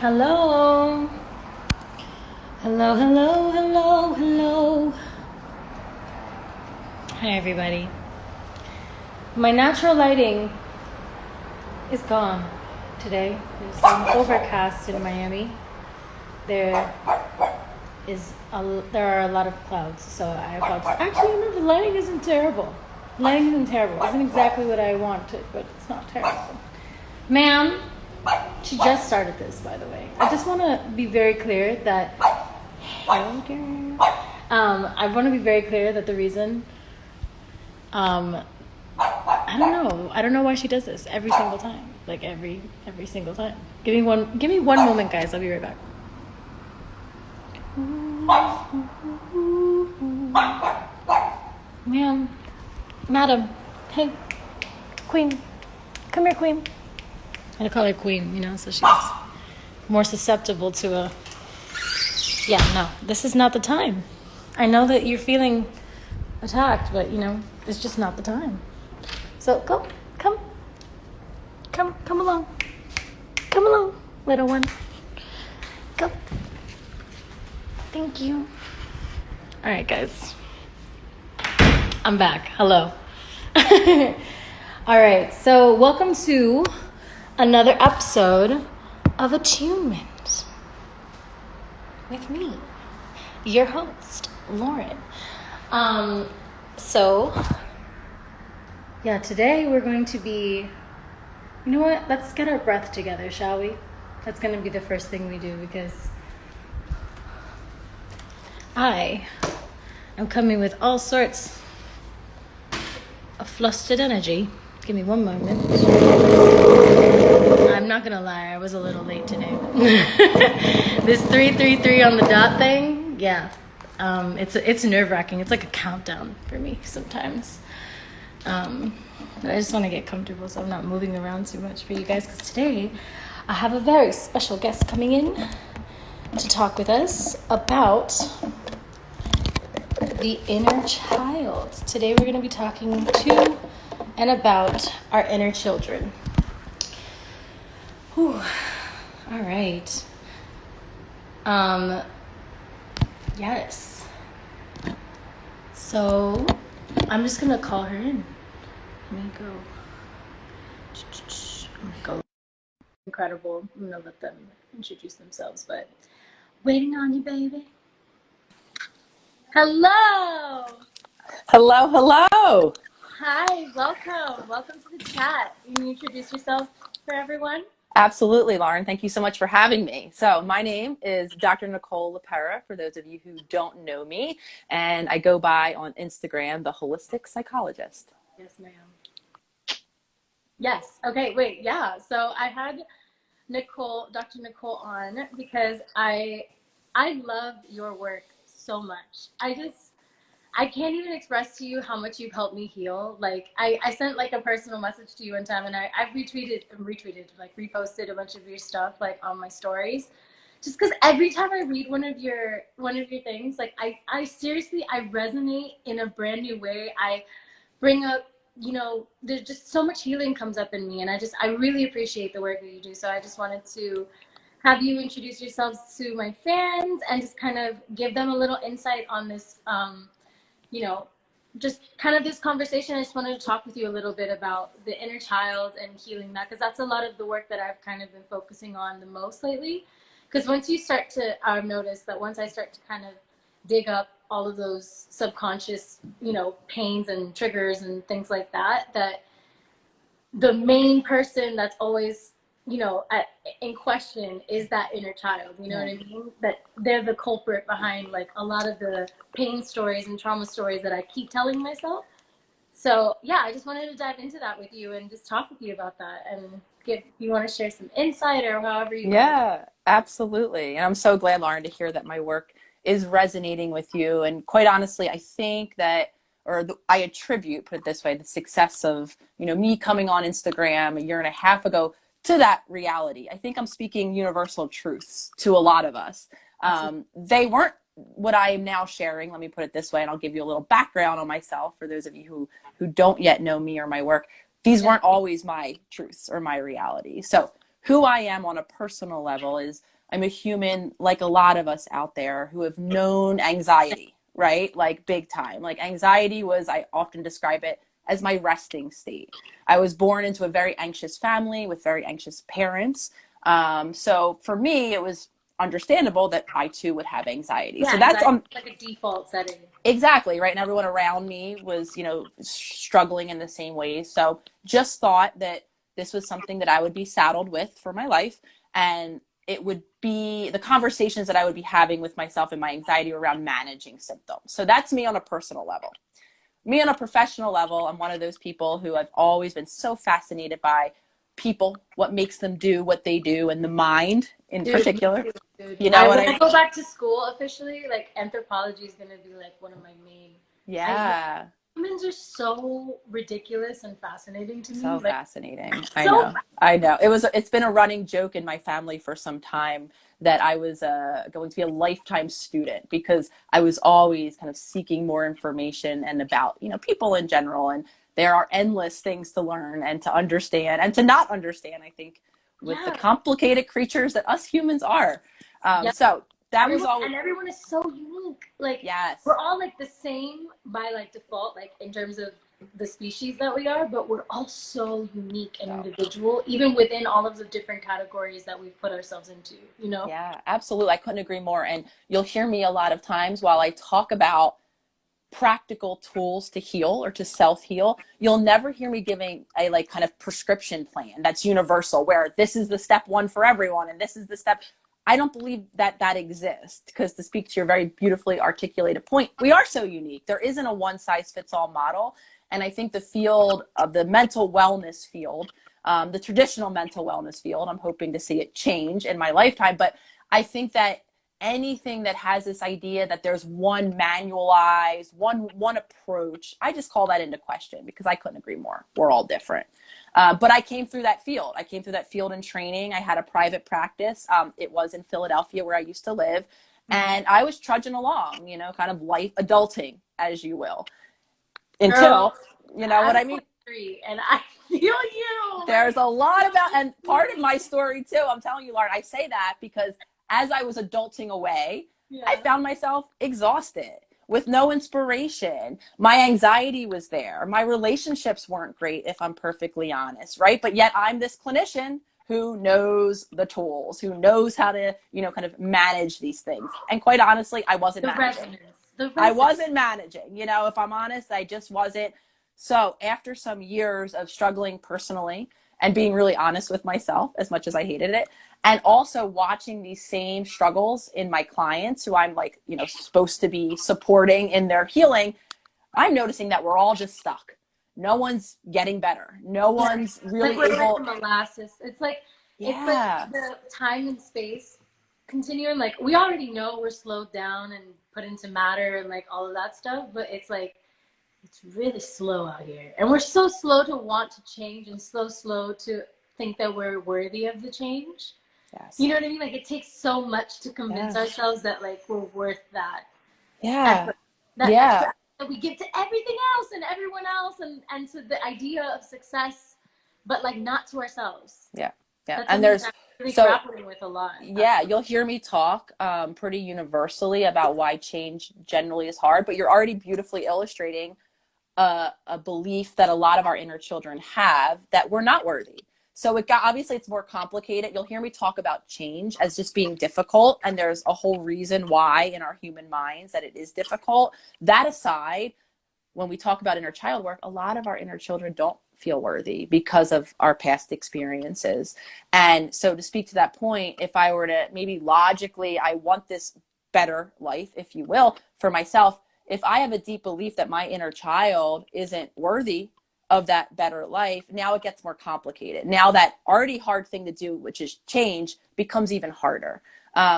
Hello. Hello, hello, hello, hello. Hi, everybody. My natural lighting is gone today. It's overcast in Miami. There are a lot of clouds, so I apologize. Actually, no, the lighting isn't terrible. The lighting isn't terrible. It isn't exactly what I wanted, but it's not terrible. Ma'am, she just started this, by the way. I just want to be very clear that... Hello, girl. I want to be very clear that the reason... I don't know why she does this every single time. Like, every single time. Give me one moment, guys. I'll be right back. Ma'am. Madam. Hey. Queen. Come here, Queen. I call her Queen, so she's more susceptible to a... Yeah, no, this is not the time. I know that you're feeling attacked, but, it's just not the time. So, come along. Come along, little one. Go. Thank you. All right, guys. I'm back. Hello. All right, so welcome to another episode of Attunement with me, your host, Lauren. Today we're going to be, you know what? Let's get our breath together, shall we? That's going to be the first thing we do because I am coming with all sorts of flustered energy. Give me one moment. I'm not gonna lie, I was a little late today. This 333 on the dot thing, yeah. It's nerve-wracking. It's like a countdown for me sometimes. But I just want to get comfortable so I'm not moving around too much for you guys. Because today I have a very special guest coming in to talk with us about the inner child. Today we're going to be talking to and about our inner children. Whew. All right. Yes. So I'm just gonna call her in. Let me go. Incredible. I'm gonna let them introduce themselves, but waiting on you, baby. Hello. Hello. Hi, welcome. Welcome to the chat. Can you introduce yourself for everyone? Absolutely, Lauren. Thank you so much for having me. So my name is Dr. Nicole LaPera, for those of you who don't know me, and I go by on Instagram, the Holistic Psychologist. Yes, ma'am. Yes. Okay, wait. Yeah. So I had Dr. Nicole on because I love your work so much. I can't even express to you how much you've helped me heal. Like I sent like a personal message to you one time and I've retweeted, like reposted a bunch of your stuff like on my stories. Just because every time I read one of your things, like I seriously, I resonate in a brand new way. I bring up, there's just so much healing comes up in me, and I really appreciate the work that you do. So I just wanted to have you introduce yourselves to my fans and just kind of give them a little insight on this, just kind of this conversation. I just wanted to talk with you a little bit about the inner child and healing that, because that's a lot of the work that I've kind of been focusing on the most lately. Because once you start to, I've noticed that once I start to kind of dig up all of those subconscious, pains and triggers and things like that, that the main person that's always, in question is that inner child. You know what I mean? That they're the culprit behind like a lot of the pain stories and trauma stories that I keep telling myself. So yeah, I just wanted to dive into that with you and just talk with you about that, and you want to share some insight or however you Yeah, absolutely. And I'm so glad, Lauren, to hear that my work is resonating with you. And quite honestly, I think that, I attribute, put it this way, the success of, me coming on Instagram a year and a half ago to that reality. I think I'm speaking universal truths to a lot of us. They weren't what I am now sharing. Let me put it this way, and I'll give you a little background on myself for those of you who don't yet know me or my work. These weren't always my truths or my reality. So who I am on a personal level is I'm a human like a lot of us out there who have known anxiety, right? Like big time. Like anxiety was, I often describe it as my resting state. I was born into a very anxious family with very anxious parents. So for me, it was understandable that I too would have anxiety. Yeah, So that's like a default setting. exactly right. And everyone around me was, you know, struggling in the same ways. So just thought that this was something that I would be saddled with for my life. And it would be the conversations that I would be having with myself and my anxiety around managing symptoms. So that's me on a personal level. Me on a professional level, I'm one of those people who I've always been so fascinated by people, what makes them do what they do, and the mind in particular. Dude. You know what When I go back to school officially, like anthropology is gonna be like one of my main. Yeah. Humans are so ridiculous and fascinating to me. So Like, fascinating. so I know. It's been a running joke in my family for some time that I was going to be a lifetime student because I was always kind of seeking more information and about, you know, people in general. And there are endless things to learn and to understand and to not understand, I think, with the complicated creatures that us humans are. So that was all. And everyone is so unique. Like, Yes. we're all like the same by like default, like in terms of the species that we are, but we're all so unique and individual, even within all of the different categories that we've put ourselves into, you know? Yeah, absolutely. I couldn't agree more. And you'll hear me a lot of times while I talk about practical tools to heal or to self-heal, you'll never hear me giving a like kind of prescription plan that's universal where this is the step one for everyone and this is the step. I don't believe that that exists because, to speak to your very beautifully articulated point, we are so unique. There isn't a one size fits all model. And I think the field of the mental wellness field, the traditional mental wellness field, I'm hoping to see it change in my lifetime. But I think that anything that has this idea that there's one manualized, one approach, I just call that into question because I couldn't agree more. We're all different. But I came through that field. I came through that field in training. I had a private practice. It was in Philadelphia where I used to live. And I was trudging along, you know, kind of life adulting, as you will. Until, you know what I mean? And I feel you. There's a lot about, and part of my story too, I'm telling you, Lauren, I say that because as I was adulting away, I found myself exhausted with no inspiration. My anxiety was there. My relationships weren't great, if I'm perfectly honest, right? But yet I'm this clinician who knows the tools, who knows how to, you know, kind of manage these things. And quite honestly, I wasn't managing. I wasn't managing, you know, if I'm honest, I just wasn't. So after some years of struggling personally and being really honest with myself, as much as I hated it, and also watching these same struggles in my clients who I'm like, you know, supposed to be supporting in their healing, I'm noticing that we're all just stuck. No one's getting better. No one's really like able. Like molasses. It's like the time and space continuum. Like, we already know we're slowed down and put into matter and like all of that stuff, but it's like, it's really slow out here. And we're so slow to want to change and slow to think that we're worthy of the change. Yes. You know what I mean? Like, it takes so much to convince ourselves that like we're worth that. Yeah. Effort that we give to everything else and everyone else and to the idea of success, but like not to ourselves. Yeah. That's and there's really grappling with a lot. Yeah, you'll hear me talk pretty universally about why change generally is hard, but you're already beautifully illustrating a belief that a lot of our inner children have that we're not worthy. So obviously it's more complicated. You'll hear me talk about change as just being difficult, and there's a whole reason why in our human minds that it is difficult. That aside, when we talk about inner child work, a lot of our inner children don't feel worthy because of our past experiences. And so to speak to that point, if I were to maybe logically, I want this better life, if you will, for myself, if I have a deep belief that my inner child isn't worthy of that better life, now it gets more complicated. Now that already hard thing to do, which is change, becomes even harder.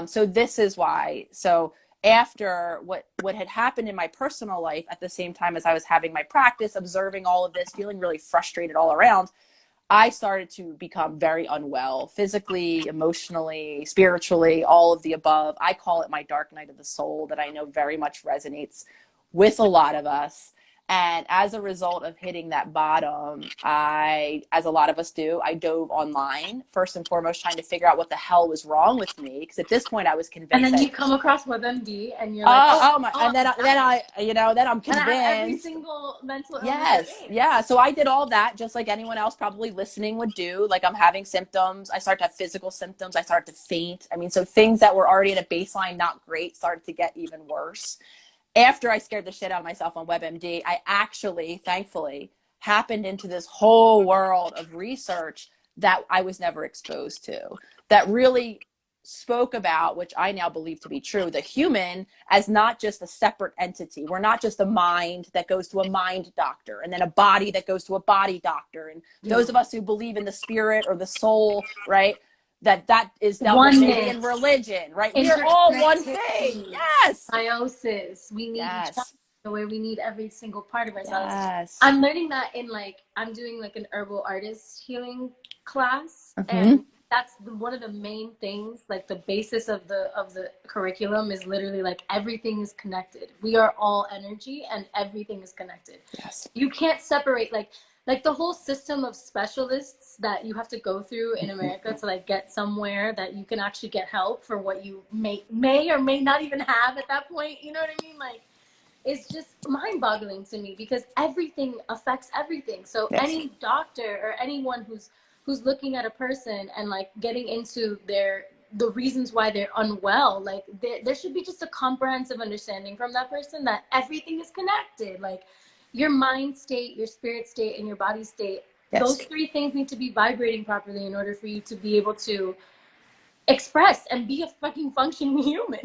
So this is why. So after what had happened in my personal life at the same time as I was having my practice, observing all of this, feeling really frustrated all around, I started to become very unwell, physically, emotionally, spiritually, all of the above. I call it my dark night of the soul that I know very much resonates with a lot of us. And as a result of hitting that bottom, as a lot of us do, I dove online, first and foremost, trying to figure out what the hell was wrong with me. Because at this point I was And convinced then that, you come across WebMD and you're like, oh, oh my, and then then I'm and I have every convinced. single mental illness there Yes. is. Yeah. So I did all that just like anyone else probably listening would do. Like, I'm having symptoms. I start to have physical symptoms. I start to faint. I mean, so things that were already at a baseline, not great, started to get even worse. After I scared the shit out of myself on WebMD, I actually, thankfully, happened into this whole world of research that I was never exposed to, that really spoke about, which I now believe to be true, the human as not just a separate entity. We're not just a mind that goes to a mind doctor and then a body that goes to a body doctor. And those of us who believe in the spirit or the soul, right? That is dealt with maybe in religion, right? We are all one thing. Yes. Meiosis. We need each other Yes. the way we need every single part of ourselves. Yes. I'm learning that in I'm doing an herbal artist healing class, and that's one of the main things. The basis of the curriculum is literally everything is connected. We are all energy, and everything is connected. Yes. You can't separate the whole system of specialists that you have to go through in America to get somewhere that you can actually get help for what you may or may not even have at that point. You know what I mean? It's just mind-boggling to me because everything affects everything. So Yes. any doctor or anyone who's looking at a person and getting into the reasons why they're unwell, there should be just a comprehensive understanding from that person that everything is connected. Your mind state, your spirit state, and your body state. Yes. Those three things need to be vibrating properly in order for you to be able to express and be a fucking functioning human.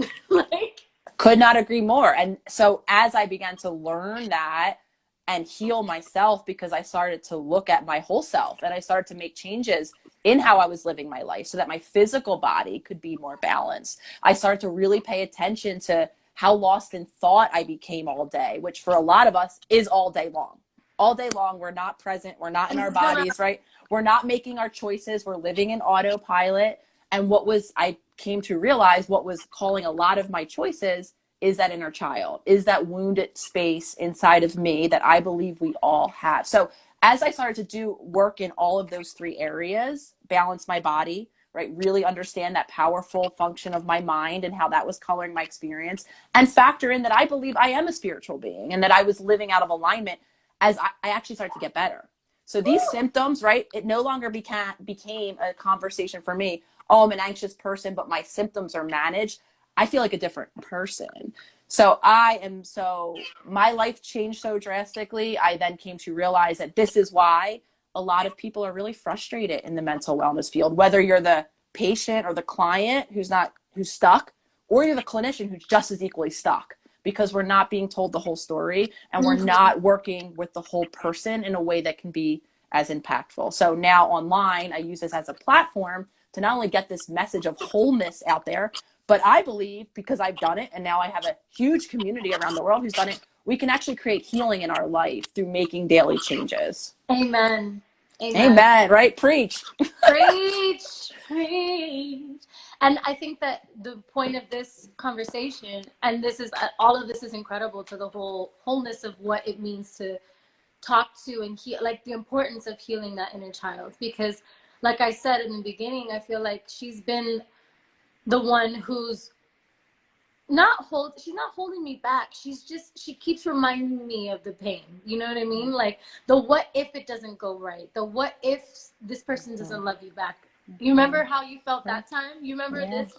Could not agree more. And so as I began to learn that and heal myself, because I started to look at my whole self and I started to make changes in how I was living my life so that my physical body could be more balanced. I started to really pay attention to how lost in thought I became all day, which for a lot of us is all day long. All day long, we're not present. We're not in our bodies, right? We're not making our choices. We're living in autopilot. And I came to realize what was calling a lot of my choices is that inner child, is that wounded space inside of me that I believe we all have. So as I started to do work in all of those three areas, balance my body, right? Really understand that powerful function of my mind and how that was coloring my experience, and factor in that I believe I am a spiritual being and that I was living out of alignment as I actually started to get better. So these symptoms, right? It no longer became a conversation for me. Oh, I'm an anxious person, but my symptoms are managed. I feel like a different person. So my life changed so drastically. I then came to realize that this is why a lot of people are really frustrated in the mental wellness field, whether you're the patient or the client who's stuck, or you're the clinician who's just as equally stuck, because we're not being told the whole story and we're not working with the whole person in a way that can be as impactful. So now online, I use this as a platform to not only get this message of wholeness out there, but I believe, because I've done it and now I have a huge community around the world who's done it, we can actually create healing in our life through making daily changes. Amen. Amen. Amen. Right? Preach. Preach. Preach. And I think that the point of this conversation, and all of this is incredible to the wholeness of what it means to talk to and heal, the importance of healing that inner child. Because like I said in the beginning, I feel like she's been the one who's she's not holding me back. She keeps reminding me of the pain. You know what I mean? The what if it doesn't go right? The what if this person doesn't love you back? You remember how you felt that time? You remember this?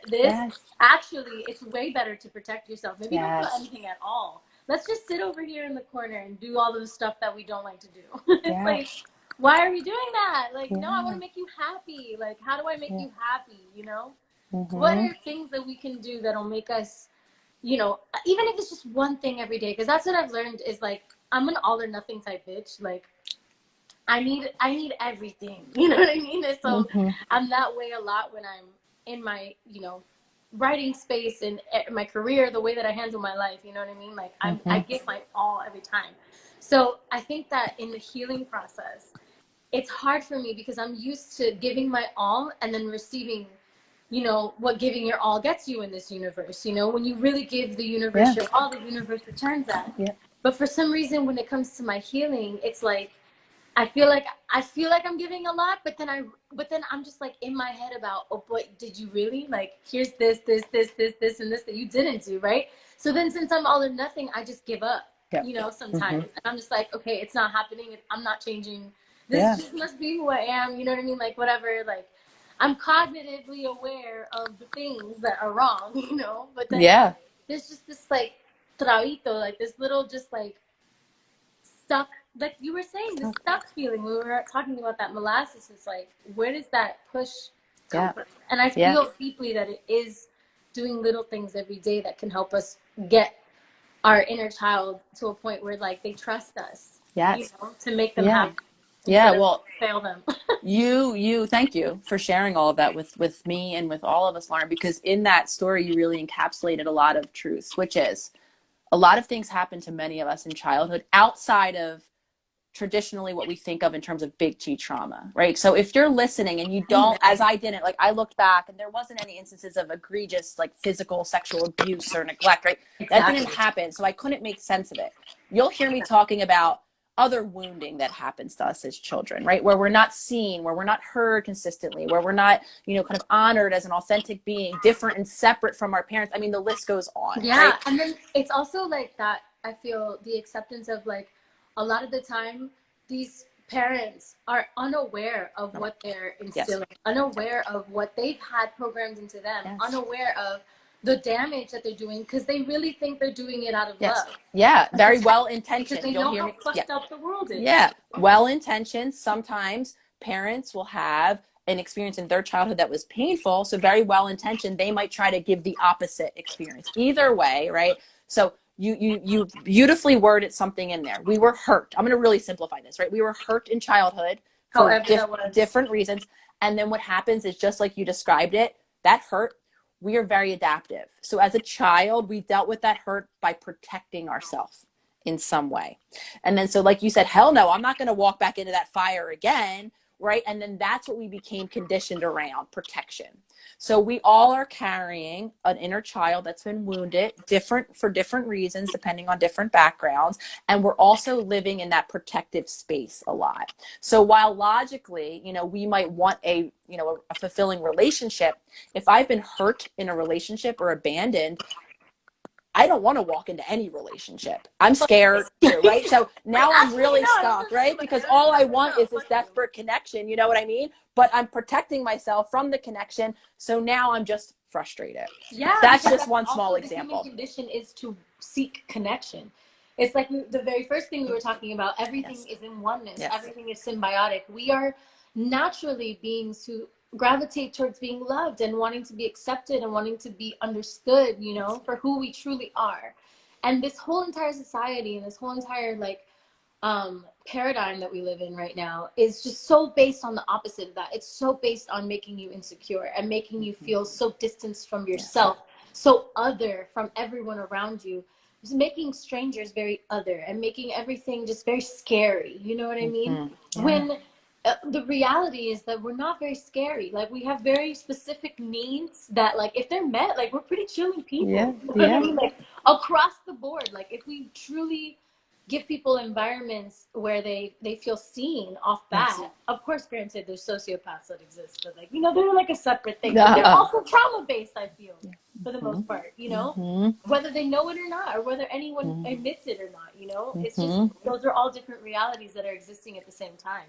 Yes. Actually, it's way better to protect yourself. Maybe don't feel anything at all. Let's just sit over here in the corner and do all the stuff that we don't like to do. It's why are we doing that? No, I want to make you happy. How do I make you happy? You know? What are things that we can do that'll make us, even if it's just one thing every day? Because that's what I've learned is I'm an all or nothing type bitch. I need everything. You know what I mean? And so I'm that way a lot when I'm in my, writing space and my career, the way that I handle my life. You know what I mean? I give my all every time. So I think that in the healing process, it's hard for me because I'm used to giving my all and then receiving, what giving your all gets you in this universe. When you really give the universe your all, the universe returns that. But for some reason, when it comes to my healing, it's like I feel like I'm giving a lot, but then I'm just like in my head about, oh boy, did you really? Like, here's this, and this that you didn't do, right? So then since I'm all or nothing, I just give up, Yep. sometimes. And I'm just like, okay, it's not happening. I'm not changing. This Yeah. just must be who I am. You know what I mean? Like, whatever, like, I'm cognitively aware of the things that are wrong, but then there's just this like trabito, like this little just like stuck, like you were saying, this stuck feeling. We were talking about that molasses. It's like, where does that push come from? And I feel deeply that it is doing little things every day that can help us get our inner child to a point where like they trust us, to make them happy. Well, fail them. you thank you for sharing all of that with me and with all of us, Lauren, because in that story you really encapsulated a lot of truths, which is a lot of things happen to many of us in childhood outside of traditionally what we think of in terms of big T trauma, right? So if you're listening and you don't, as I didn't, like I looked back and there wasn't any instances of egregious like physical sexual abuse or neglect, right? That didn't happen. So I couldn't make sense of it. You'll hear me talking about other wounding that happens to us as children, right? Where we're not seen, where we're not heard consistently, where we're not, kind of honored as an authentic being, different and separate from our parents. I mean, the list goes on. Yeah. Right? And then it's also like that, I feel the acceptance of like, a lot of the time, these parents are unaware of what they're instilling, unaware of what they've had programmed into them, unaware of the damage that they're doing because they really think they're doing it out of love. Yeah, very well intentioned. Because they know how fucked up the world is. Yeah, well intentioned. Sometimes parents will have an experience in their childhood that was painful, so very well intentioned, they might try to give the opposite experience. Either way, right? So you beautifully worded something in there. We were hurt. I'm going to really simplify this, right? We were hurt in childhood for different reasons. And then what happens is just like you described it, that hurt, we are very adaptive. So as a child, we dealt with that hurt by protecting ourselves in some way. And then, so like you said, hell no, I'm not going to walk back into that fire again, right? And then that's what we became conditioned around, protection. So we all are carrying an inner child that's been wounded, different for different reasons, depending on different backgrounds. And we're also living in that protective space a lot. So while logically, we might want a fulfilling relationship, if I've been hurt in a relationship or abandoned, I don't want to walk into any relationship. I'm scared too, right? So now I'm really stuck, right? Because all I want is this desperate connection, you know what I mean? But I'm protecting myself from the connection. So now I'm just frustrated. Yeah. That's just one small example. The human condition is to seek connection. It's like the very first thing we were talking about. Everything is in oneness. Everything is symbiotic. We are naturally beings who gravitate towards being loved and wanting to be accepted and wanting to be understood, for who we truly are. And this whole entire society and this whole entire paradigm that we live in right now is just so based on the opposite of that. It's so based on making you insecure and making you feel so distanced from yourself, so other from everyone around you. Just making strangers very other and making everything just very scary. You know what I mean? Yeah. When the reality is that we're not very scary. Like, we have very specific needs that, like, if they're met, like, we're pretty chilling people. You know what I mean? Like, across the board, like, if we truly give people environments where they feel seen off that, of course, granted, there's sociopaths that exist, but, like, they're like a separate thing. But they're also trauma-based, I feel, for the most part, whether they know it or not, or whether anyone admits it or not, it's just, those are all different realities that are existing at the same time,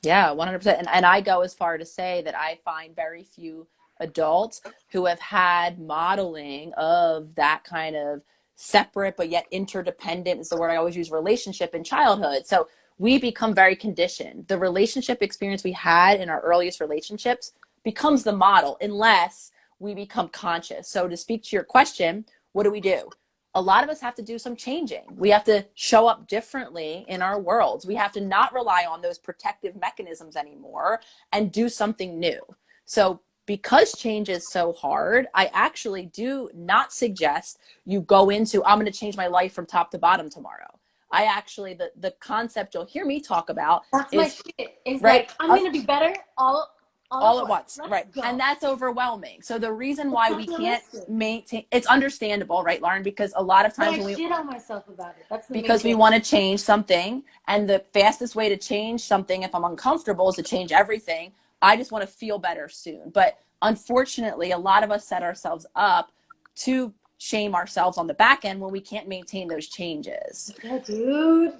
Yeah, 100%. And I go as far to say that I find very few adults who have had modeling of that kind of separate but yet interdependent, is the word I always use, relationship in childhood. So we become very conditioned. The relationship experience we had in our earliest relationships becomes the model unless we become conscious. So to speak to your question, what do? A lot of us have to do some changing. We have to show up differently in our worlds. We have to not rely on those protective mechanisms anymore and do something new. So because change is so hard, I actually do not suggest you go into, I'm going to change my life from top to bottom tomorrow. I actually, the concept you'll hear me talk about that's my shit. It's right, like, I'm going to be better all all at once, Let's right? go. And that's overwhelming. So the reason why we can't maintain, it's understandable, right, Lauren? Because a lot of times when I shit on myself about it. That's the because we want to change something, and the fastest way to change something, if I'm uncomfortable, is to change everything. I just want to feel better soon. But unfortunately, a lot of us set ourselves up to shame ourselves on the back end when we can't maintain those changes. Yeah, dude.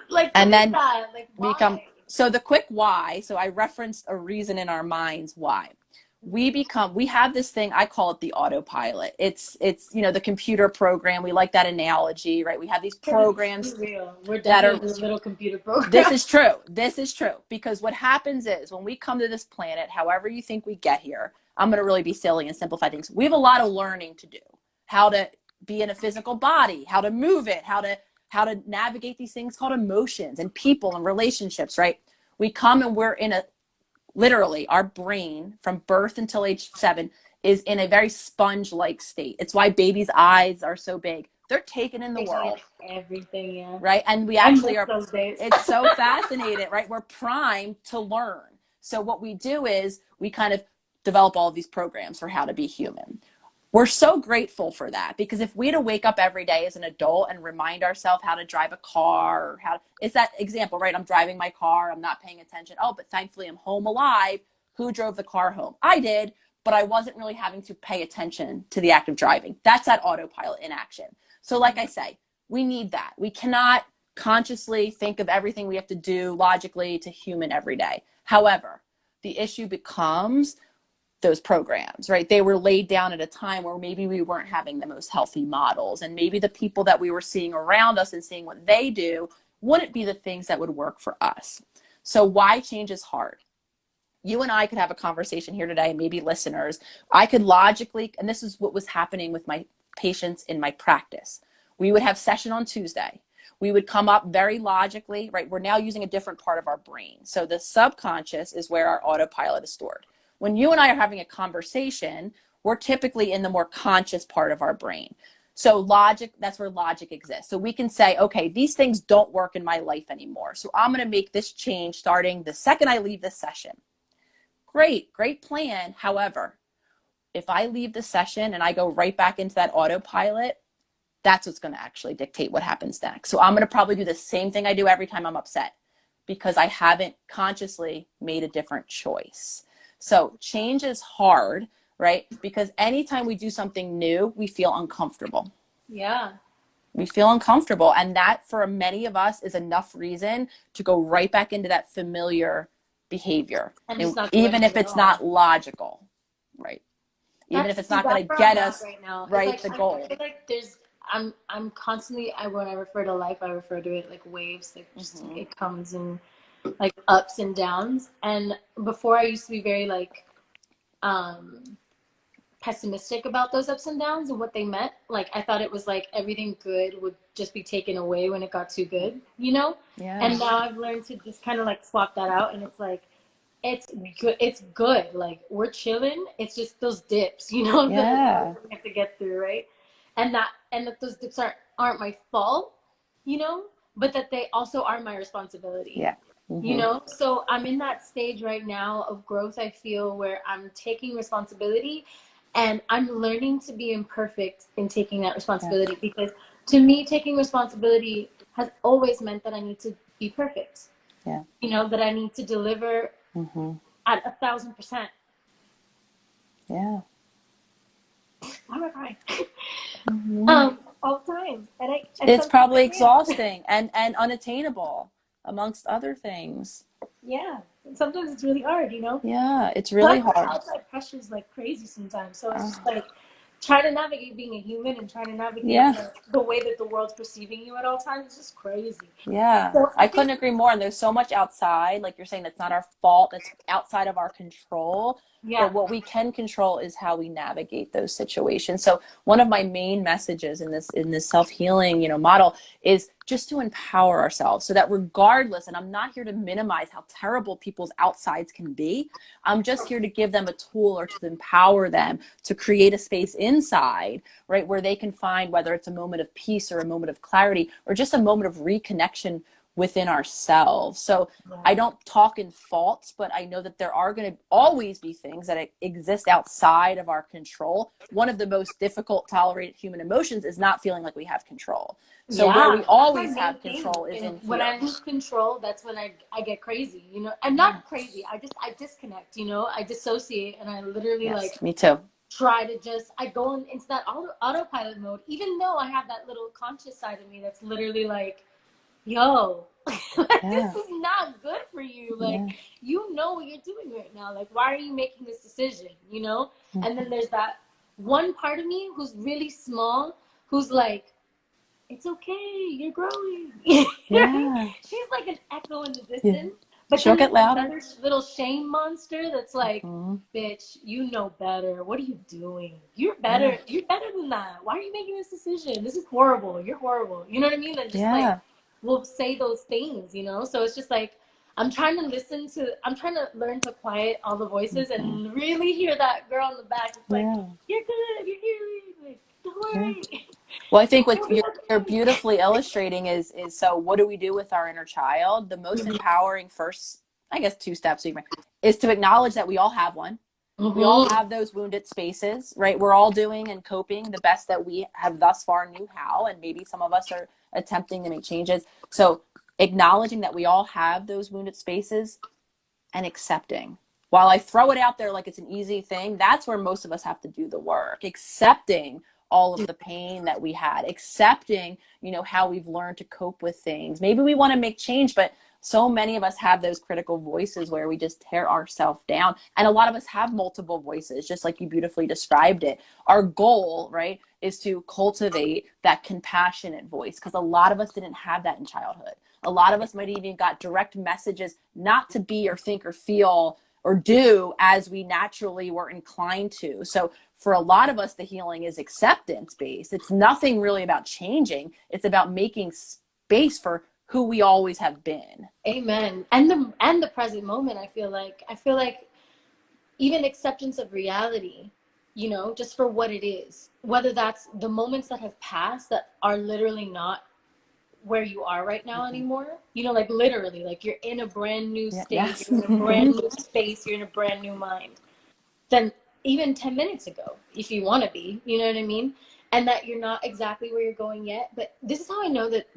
Like, and then like, why? So the quick why, so I referenced a reason in our minds why. We have this thing, I call it the autopilot. It's the computer program. We like that analogy, right? We have these programs. We're definitely a little computer program. This is true. Because what happens is when we come to this planet, however you think we get here, I'm going to really be silly and simplify things. We have a lot of learning to do. How to be in a physical body, how to move it, how to navigate these things called emotions and people and relationships, right? We come and we're in literally our brain from birth until age 7 is in a very sponge-like state. It's why babies' eyes are so big. They're taking in the world. Everything, yeah. Right? And we actually are, it's so fascinating, right? We're primed to learn. So what we do is we kind of develop all of these programs for how to be human. We're so grateful for that, because if we had to wake up every day as an adult and remind ourselves how to drive a car, or it's that example, right? I'm driving my car, I'm not paying attention. Oh, but thankfully I'm home alive. Who drove the car home? I did, but I wasn't really having to pay attention to the act of driving. That's that autopilot in action. So like I say, we need that. We cannot consciously think of everything we have to do logically to human every day. However, the issue becomes those programs, right? They were laid down at a time where maybe we weren't having the most healthy models, and maybe the people that we were seeing around us and seeing what they do wouldn't be the things that would work for us. So why change is hard? You and I could have a conversation here today, and maybe listeners, I could logically, and this is what was happening with my patients in my practice. We would have session on Tuesday. We would come up very logically, right? We're now using a different part of our brain. So the subconscious is where our autopilot is stored. When you and I are having a conversation, we're typically in the more conscious part of our brain. So logic, that's where logic exists. So we can say, okay, these things don't work in my life anymore. So I'm going to make this change starting the second I leave this session. Great plan. However, if I leave the session and I go right back into that autopilot, that's what's going to actually dictate what happens next. So I'm going to probably do the same thing I do every time I'm upset, because I haven't consciously made a different choice. So change is hard, right? Because anytime we do something new, we feel uncomfortable. Yeah. We feel uncomfortable. And that, for many of us, is enough reason to go right back into that familiar behavior. And even if it's not logical, right? Even if it's not going to get us right the goal. I feel like I'm constantly, when I refer to life, I refer to it like waves. Like just it comes in like ups and downs. And before I used to be very like pessimistic about those ups and downs and what they meant. Like I thought it was like everything good would just be taken away when it got too good, Yeah. And now I've learned to just kind of like swap that out, and it's like it's good. Like we're chilling. It's just those dips, that we have to get through, right? And that those dips aren't my fault, but that they also are my responsibility. Yeah. So I'm in that stage right now of growth, I feel, where I'm taking responsibility, and I'm learning to be imperfect in taking that responsibility, because to me, taking responsibility has always meant that I need to be perfect. Yeah. That I need to deliver at 1,000%. Yeah. Why am I crying? All the time. And it's probably exhausting and unattainable, amongst other things. Yeah. And sometimes it's really hard, Yeah, it's really hard. Outside pressure is like crazy sometimes. So it's just like trying to navigate being a human and trying to navigate the way that the world's perceiving you at all times is just crazy. Yeah, so I couldn't agree more. And there's so much outside, like you're saying, that's not our fault. That's outside of our control. Yeah. But what we can control is how we navigate those situations. So one of my main messages in this self-healing, model is just to empower ourselves, so that regardless, and I'm not here to minimize how terrible people's outsides can be. I'm just here to give them a tool, or to empower them to create a space inside, right, where they can find, whether it's a moment of peace or a moment of clarity or just a moment of reconnection within ourselves. So Yeah. I don't talk in faults, but I know that there are going to always be things that exist outside of our control. One of the most difficult tolerated human emotions is not feeling like we have control. So where we That's my always main have thing. control is And in when here. I lose control, that's when I get crazy, you know. I'm not crazy. I disconnect, you know. I dissociate, and I literally Yes, like me too. try to just I go into that autopilot mode, even though I have that little conscious side of me that's literally like, yo, this is not good for you. Like, you know what you're doing right now. Like, why are you making this decision? You know? And then there's that one part of me who's really small, who's like, it's okay, you're growing. Yeah. She's like an echo in the distance. But She'll then get there's louder. another little shame monster that's like, bitch, you know better. What are you doing? You're better. Yeah. You're better than that. Why are you making this decision? This is horrible. You're horrible. You know what I mean? And just like, we'll say those things, you know? So it's just like, I'm trying to learn to quiet all the voices and really hear that girl in the back. It's like, you're good. You're healing. Like, don't worry. Well, I think what you're beautifully illustrating is so what do we do with our inner child? The most empowering first, I guess, 2 steps is to acknowledge that we all have one. We all have those wounded spaces, right? We're all doing and coping the best that we have thus far knew how, and maybe some of us are attempting to make changes. So acknowledging that we all have those wounded spaces and accepting. While I throw it out there like it's an easy thing, that's where most of us have to do the work. Accepting all of the pain that we had, accepting, you know, how we've learned to cope with things. Maybe we want to make change, but so many of us have those critical voices where we just tear ourselves down. And a lot of us have multiple voices, just like you beautifully described it. Our goal, right, is to cultivate that compassionate voice, because a lot of us didn't have that in childhood. A lot of us might even got direct messages not to be or think or feel or do as we naturally were inclined to. So for a lot of us, the healing is acceptance based. It's nothing really about changing. It's about making space for who we always have been. Amen. And the present moment, I feel like even acceptance of reality, you know, just for what it is, whether that's the moments that have passed that are literally not where you are right now anymore, you know, like literally, like you're in a brand new state, you're in a brand new space, you're in a brand new mind than even 10 minutes ago, if you want to be, you know what I mean? And that you're not exactly where you're going yet. But this is how I know that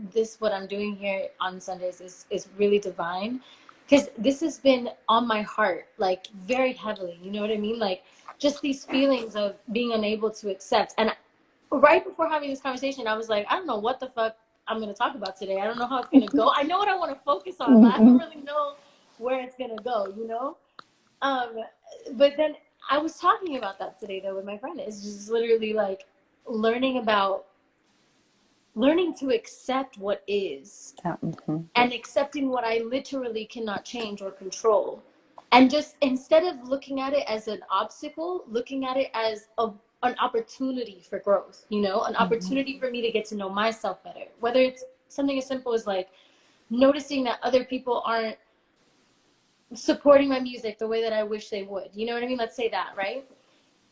what I'm doing here on Sundays is really divine, because this has been on my heart, like very heavily, you know what I mean? Like just these feelings of being unable to accept. And right before having this conversation, I was like, I don't know what the fuck I'm going to talk about today. I don't know how it's going to go. I know what I want to focus on, but I don't really know where it's going to go, you know? But then I was talking about that today, though, with my friend. It's just literally like learning to accept what is and accepting what I literally cannot change or control. And just instead of looking at it as an obstacle, looking at it as an opportunity for growth, you know, an opportunity for me to get to know myself better. Whether it's something as simple as like noticing that other people aren't supporting my music the way that I wish they would. You know what I mean? Let's say that, right?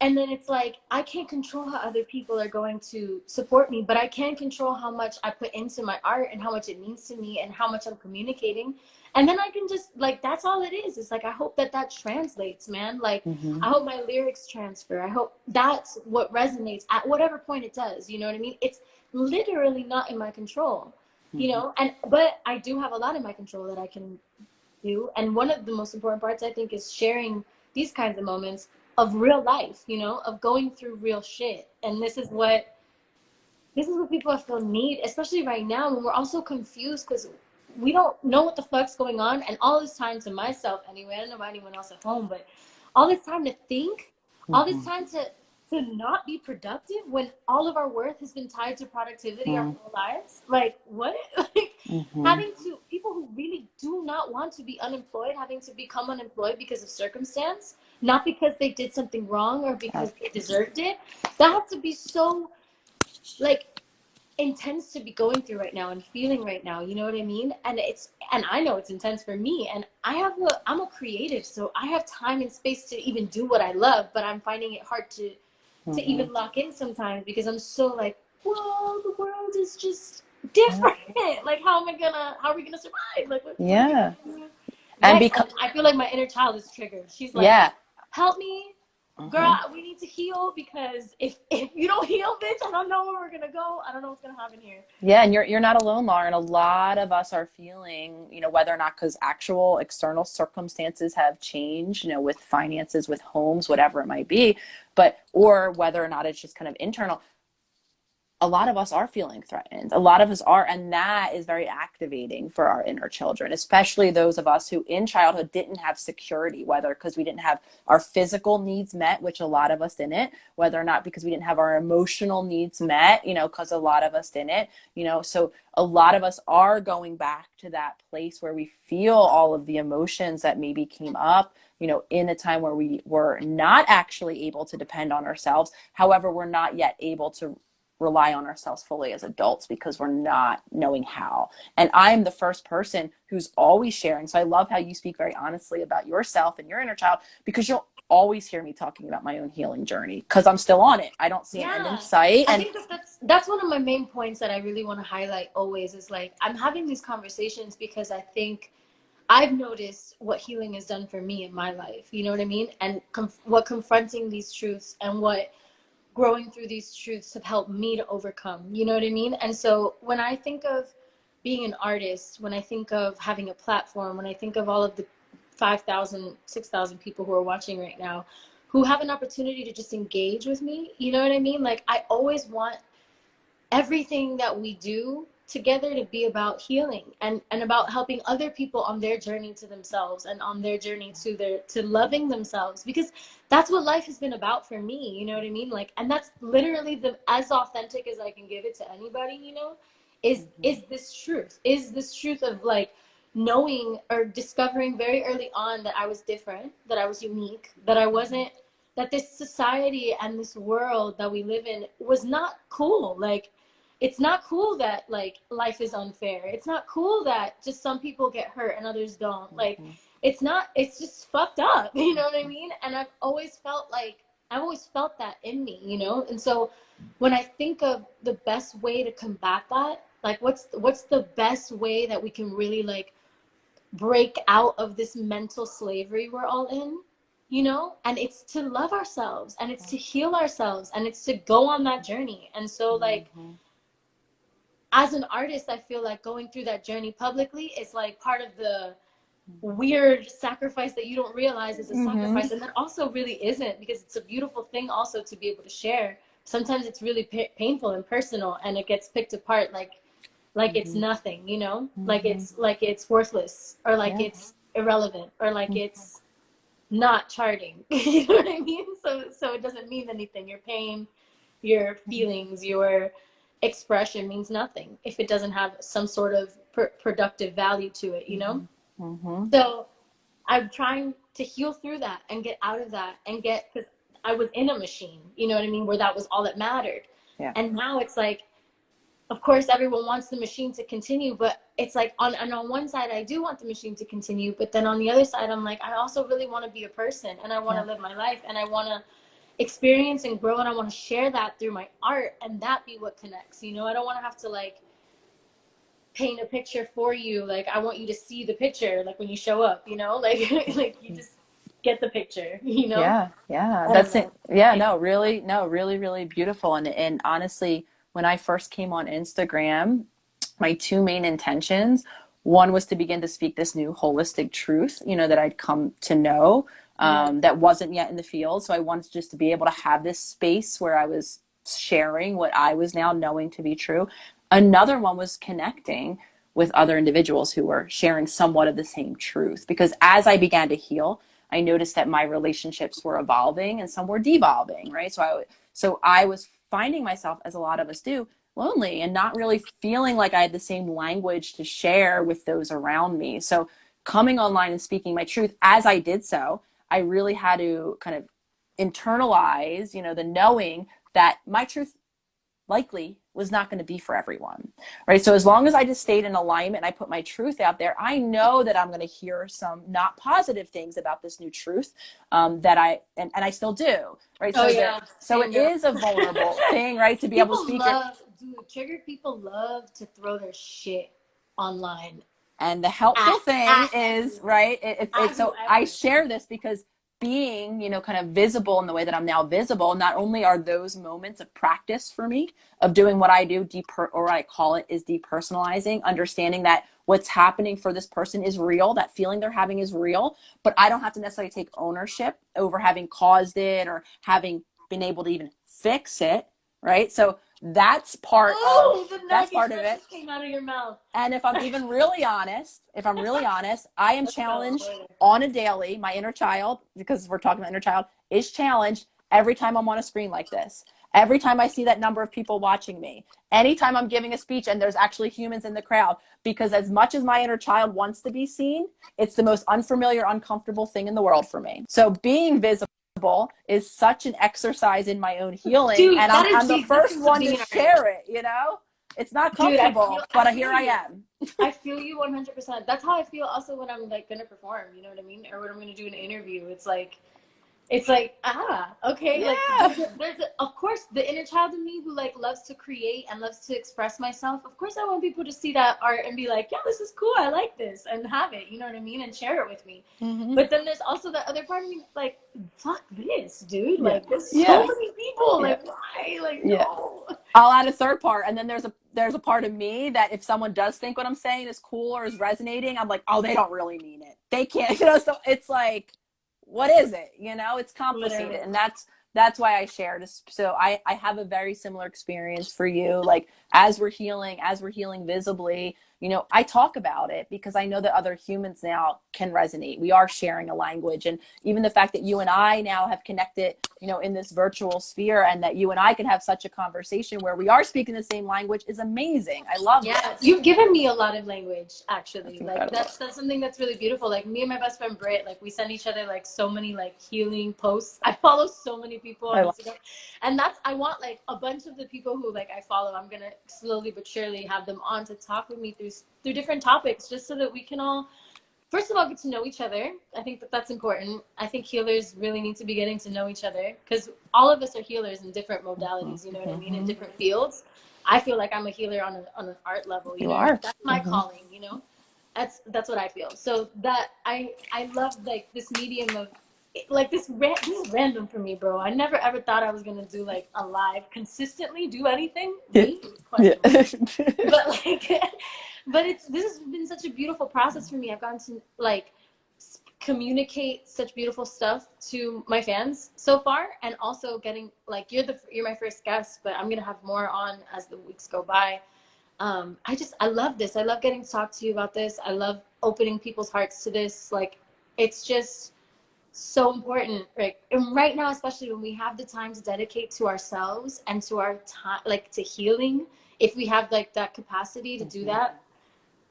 And then it's like, I can't control how other people are going to support me, but I can control how much I put into my art and how much it means to me and how much I'm communicating. And then I can just, like, that's all it is. It's like, I hope that translates, man. Like, I hope my lyrics transfer. I hope that's what resonates at whatever point it does. You know what I mean? It's literally not in my control, you know? But I do have a lot in my control that I can do. And one of the most important parts, I think, is sharing these kinds of moments of real life, you know, of going through real shit. And this is what people I feel need, especially right now when we're also confused because we don't know what the fuck's going on. And all this time, to myself anyway, I don't know about anyone else at home, but all this time to think, all this time to not be productive when all of our worth has been tied to productivity our whole lives. Like, what? Like, having to, people who really do not want to be unemployed, having to become unemployed because of circumstance, not because they did something wrong or because they deserved it. That has to be so, like, intense to be going through right now and feeling right now, you know what I mean? And I know it's intense for me, and I'm a creative, so I have time and space to even do what I love, but I'm finding it hard to even lock in sometimes because I'm so like, whoa, the world is just different. Like, how are we gonna survive? Like, what are we Yeah. gonna do And next? because, And I feel like my inner child is triggered. She's like, yeah. help me, girl, Mhm. we need to heal, because if you don't heal, bitch, I don't know where we're gonna go. I don't know what's gonna happen here. Yeah, and you're not alone, Lauren. A lot of us are feeling, whether or not because actual external circumstances have changed, with finances, with homes, whatever it might be, but or whether or not it's just kind of internal. A lot of us are feeling threatened. A lot of us are, and that is very activating for our inner children, especially those of us who in childhood didn't have security, whether because we didn't have our physical needs met, which a lot of us didn't, whether or not because we didn't have our emotional needs met, because a lot of us didn't, so a lot of us are going back to that place where we feel all of the emotions that maybe came up, in a time where we were not actually able to depend on ourselves. However, we're not yet able to rely on ourselves fully as adults because we're not knowing how. And I'm the first person who's always sharing. So I love how you speak very honestly about yourself and your inner child, because you'll always hear me talking about my own healing journey because I'm still on it. I don't see an end in Yeah, sight. I And think that's one of my main points that I really want to highlight always, is like, I'm having these conversations because I think I've noticed what healing has done for me in my life. You know what I mean? And what confronting these truths and what growing through these truths have helped me to overcome. You know what I mean? And so when I think of being an artist, when I think of having a platform, when I think of all of the 5,000, 6,000 people who are watching right now who have an opportunity to just engage with me, you know what I mean? Like, I always want everything that we do together to be about healing and about helping other people on their journey to themselves and on their journey to loving themselves, because that's what life has been about for me. You know what I mean? Like, and that's literally the as authentic as I can give it to anybody, is this truth of like knowing or discovering very early on that I was different, that I was unique, that I wasn't, that this society and this world that we live in was not cool. Like, it's not cool that like life is unfair. It's not cool that just some people get hurt and others don't. Like, it's just fucked up. You know what I mean? And I've always felt that in me, And so when I think of the best way to combat that, like, what's the best way that we can really like break out of this mental slavery we're all in, and it's to love ourselves, and it's to heal ourselves, and it's to go on that journey. And so like, as an artist, I feel like going through that journey publicly is like part of the weird sacrifice that you don't realize is a sacrifice, and that also really isn't, because it's a beautiful thing also to be able to share. Sometimes it's really painful and personal, and it gets picked apart like it's nothing, like it's worthless, or like it's irrelevant, or like it's not charting. You know what I mean? So it doesn't mean anything. Your pain, your feelings, your expression means nothing if it doesn't have some sort of productive value to it, So I'm trying to heal through that and get out of that, and because I was in a machine, you know what I mean, where that was all that mattered. yeah. And now it's like, of course, everyone wants the machine to continue, but it's like on one side, I do want the machine to continue, but then on the other side, I'm like, I also really want to be a person, and I want to live my life, and I want to experience and grow, and I want to share that through my art, and that be what connects. I don't want to have to like paint a picture for you. Like, I want you to see the picture, like when you show up, like like you just get the picture. Yeah, I don't that's it. know. Yeah, no, really, no, really, really beautiful. And honestly, when I first came on Instagram, my two main intentions, one was to begin to speak this new holistic truth, that I'd come to know, Yeah. that wasn't yet in the field. So I wanted just to be able to have this space where I was sharing what I was now knowing to be true. Another one was connecting with other individuals who were sharing somewhat of the same truth, because as I began to heal, I noticed that my relationships were evolving and some were devolving, right? So I was finding myself, as a lot of us do, lonely and not really feeling like I had the same language to share with those around me. So coming online and speaking my truth, as I did so, I really had to kind of internalize, the knowing that my truth likely was not going to be for everyone, right? So as long as I just stayed in alignment and I put my truth out there, I know that I'm going to hear some not positive things about this new truth, that and I still do, right? Oh So yeah. so Same it girl. is a vulnerable thing, right? To be able to People speak your, love dude, triggered people love to throw their shit online. And the helpful thing is, right, it's so I whoever. share this because being, you know, kind of visible in the way that I'm now visible, not only are those moments of practice for me of doing what I do, or what I call it is depersonalizing, understanding that what's happening for this person is real, that feeling they're having is real, but I don't have to necessarily take ownership over having caused it or having been able to even fix it, right? So that's part of it. Just came out of your mouth. And if I'm even really honest, I am challenged on a daily. My inner child, because we're talking about inner child, is challenged every time I'm on a screen like this. Every time I see that number of people watching me. Anytime I'm giving a speech and there's actually humans in the crowd. Because as much as my inner child wants to be seen, it's the most unfamiliar, uncomfortable thing in the world for me. So being visible is such an exercise in my own healing. Dude, and I'm the first one to share it, you know? It's not comfortable, but here I am. I feel you 100%. That's how I feel also when I'm like gonna perform, you know what I mean? Or when I'm gonna do an interview. It's like, okay. Yeah. Like there's of course the inner child in me who like loves to create and loves to express myself. Of course I want people to see that art and be like, yeah, this is cool, I like this, and have it, you know what I mean, and share it with me. Mm-hmm. But then there's also the other part of me that's like, fuck this, dude. Like there's so many people. Like why? Like no. I'll add a third part, and then there's a part of me that if someone does think what I'm saying is cool or is resonating, I'm like, oh, they don't really mean it. They can't, you know. So it's like, what is it? You know, it's complicated. Literally. And that's why I shared. So I have a very similar experience for you. Like as we're healing visibly, you know, I talk about it because I know that other humans now can resonate. We are sharing a language. And even the fact that you and I now have connected, you know, in this virtual sphere, and that you and I can have such a conversation where we are speaking the same language is amazing. I love it. Yeah, you've given me a lot of language, actually. Like that's something that's really beautiful. Like me and my best friend Britt, like we send each other like so many like healing posts. I follow so many people on Instagram. And I want like a bunch of the people who like I follow, I'm gonna slowly but surely have them on to talk with me through different topics, just so that we can all, first of all, get to know each other. I think that's important. I think healers really need to be getting to know each other because all of us are healers in different modalities, you know what I mean, in different fields. I feel like I'm a healer on an art level. You know, are. That's my calling, you know. That's what I feel. So that I love like this medium of like this is random for me, bro. I never ever thought I was gonna do like a live consistently do anything. But like this has been such a beautiful process for me. I've gotten to like communicate such beautiful stuff to my fans so far, and also getting like you're my first guest, but I'm gonna have more on as the weeks go by. I love this. I love getting to talk to you about this. I love opening people's hearts to this. Like it's just so important, right? And right now, especially when we have the time to dedicate to ourselves and to our time, like to healing, if we have like that capacity to do that,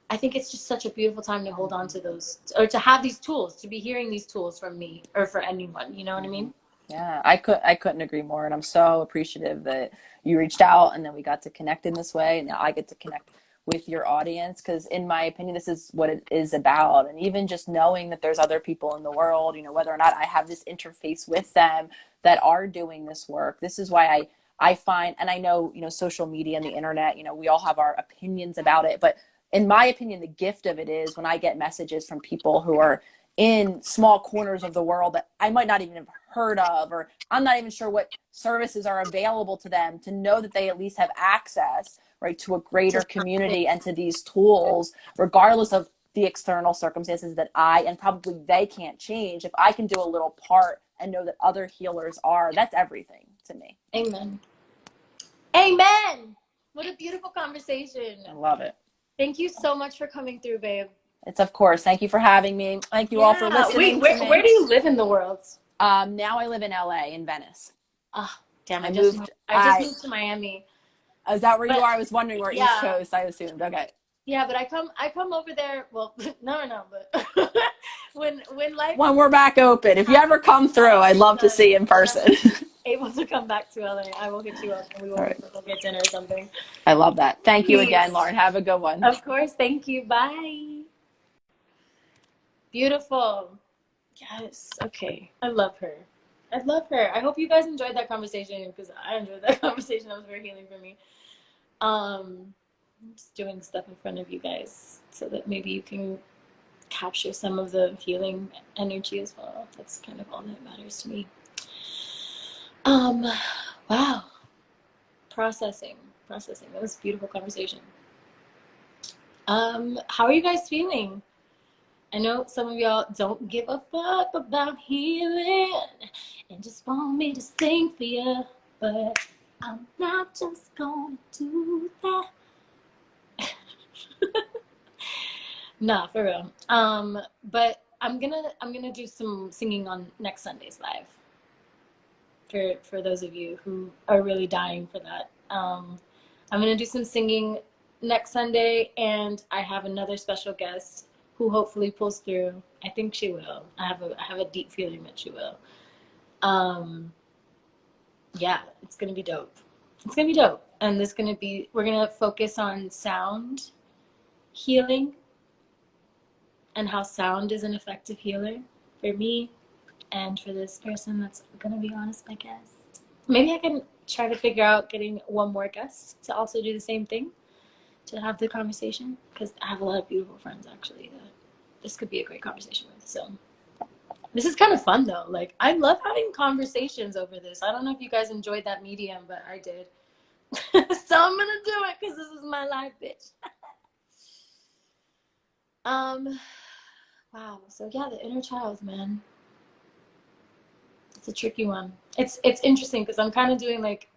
I think it's just such a beautiful time to hold on to those, or to have these tools, to be hearing these tools from me or for anyone, you know what I mean? Yeah, I couldn't agree more. And I'm so appreciative that you reached out and then we got to connect in this way. And now I get to connect with your audience, because in my opinion, this is what it is about. And even just knowing that there's other people in the world, you know, whether or not I have this interface with them that are doing this work. This is why I find, and I know, you know, social media and the internet, you know, we all have our opinions about it, but in my opinion, the gift of it is when I get messages from people who are in small corners of the world that I might not even have heard of, or I'm not even sure what services are available to them, to know that they at least have access, right, to a greater community and to these tools, regardless of the external circumstances that I and probably they can't change. If I can do a little part and know that other healers are, that's everything to me. Amen. Amen. What a beautiful conversation. I love it. Thank you so much for coming through, babe. It's of course. Thank you for having me. Thank you all for listening. Wait, where do you live in the world? Now I live in LA, in Venice. Oh, damn! I just moved to Miami. Is that where you are? I was wondering where. East Coast, I assumed. Okay. Yeah, but I come over there. Well, no, but when we're back open, if you ever come through, I'd love to see you in person. Able to come back to LA, I will hit you up and we will go get dinner or something. I love that. Thank you again, Lauren. Have a good one. Of course. Thank you. Bye. Beautiful. Yes. Okay. I love her. I hope you guys enjoyed that conversation, because I enjoyed that conversation. That was very healing for me. I'm just doing stuff in front of you guys so that maybe you can capture some of the healing energy as well. That's kind of all that matters to me. Wow. Processing. That was a beautiful conversation. How are you guys feeling? I know some of y'all don't give a fuck about healing and just want me to sing for you, but I'm not just gonna do that. Nah, for real. But I'm gonna do some singing on next Sunday's live. For those of you who are really dying for that. I'm gonna do some singing next Sunday, and I have another special guest who hopefully pulls through. I think she will. I have a deep feeling that she will. Yeah, it's gonna be dope. And we're gonna focus on sound healing and how sound is an effective healer for me and for this person that's gonna be honest, my guest. Maybe I can try to figure out getting one more guest to also do the same thing, to have the conversation, because I have a lot of beautiful friends actually that this could be a great conversation with. So this is kind of fun though. Like, I love having conversations over this. I don't know if you guys enjoyed that medium, but I did. So I'm gonna do it because this is my life, bitch. Wow. So yeah, the inner child, man. It's a tricky one. It's interesting because I'm kind of doing like,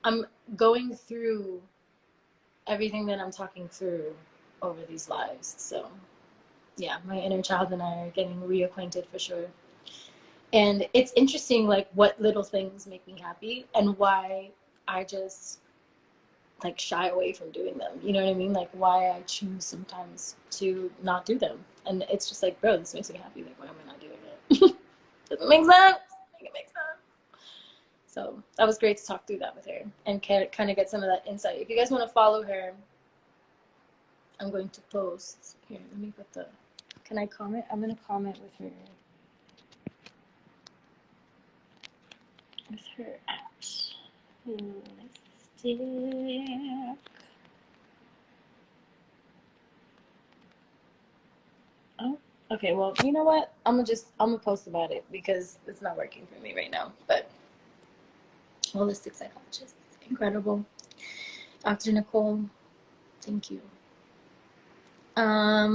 I'm going through everything that I'm talking through over these lives. So yeah, my inner child and I are getting reacquainted for sure. And it's interesting, like, what little things make me happy and why I just like shy away from doing them. You know what I mean? Like, why I choose sometimes to not do them. And it's just like, bro, this makes me happy. Like, why am I not doing it? Does it make sense? I think it makes sense. So that was great to talk through that with her and kind of get some of that insight. If you guys want to follow her, I'm going to post here. Let me put the. Can I comment? I'm gonna comment with her. With her at holistic. Oh, okay. Well, you know what? I'm gonna post about it because it's not working for me right now. But holistic psychologist, incredible. Dr. Nicole, thank you. How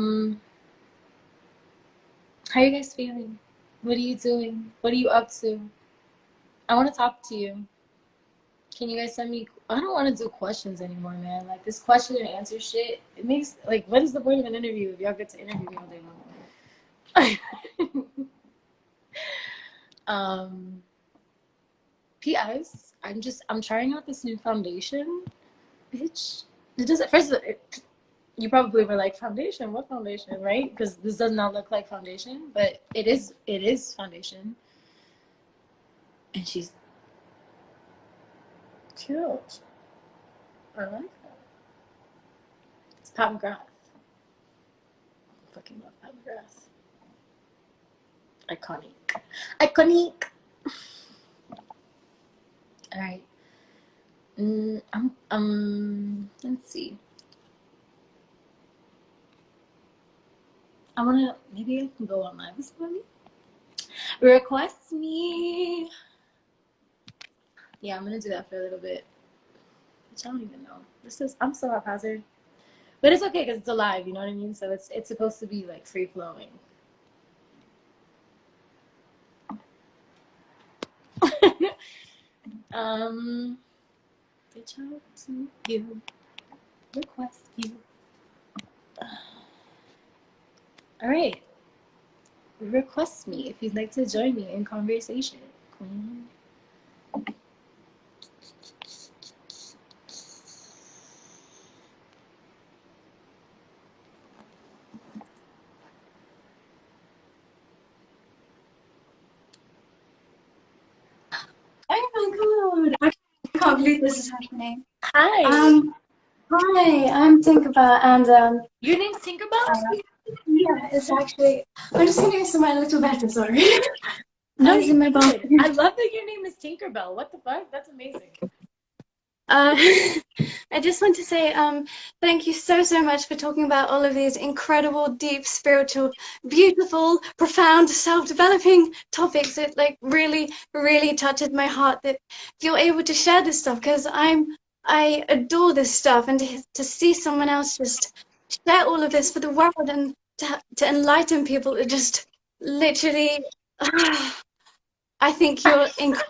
are you guys feeling? What are you doing? What are you up to? I want to talk to you. Can you guys send me? I don't want to do questions anymore, man. Like, this question and answer shit, it makes, like, what is the point of an interview if y'all get to interview me all day long? P.S. I'm trying out this new foundation, bitch. It doesn't. First, you probably were like, foundation? What foundation, right? Because this does not look like foundation, but it is foundation. And she's cute. I like that. It's Pat McGrath. I fucking love Pat McGrath. Iconic. All right. Let's see. Maybe I can go on live this morning. Request me. Yeah, I'm gonna do that for a little bit. Which I don't even know. I'm so haphazard. But it's okay because it's alive, you know what I mean? So it's supposed to be like free flowing. Reach out to you. Request you. All right. Request me if you'd like to join me in conversation, Queen. Oh my god! I can't believe this is happening. Hi. Hi, I'm Tinkerbell, and Your name's Tinkerbell? yeah, it's actually. I'm just gonna get somewhere a little better. Sorry. No, I was in my bathroom. I love that your name is Tinkerbell. What the fuck? That's amazing. Uh, I just want to say thank you so much for talking about all of these incredible, deep, spiritual, beautiful, profound, self-developing topics. It like really touches my heart that you're able to share this stuff because I adore this stuff, and to see someone else just share all of this for the world and to enlighten people, it just literally, I think you're incredible.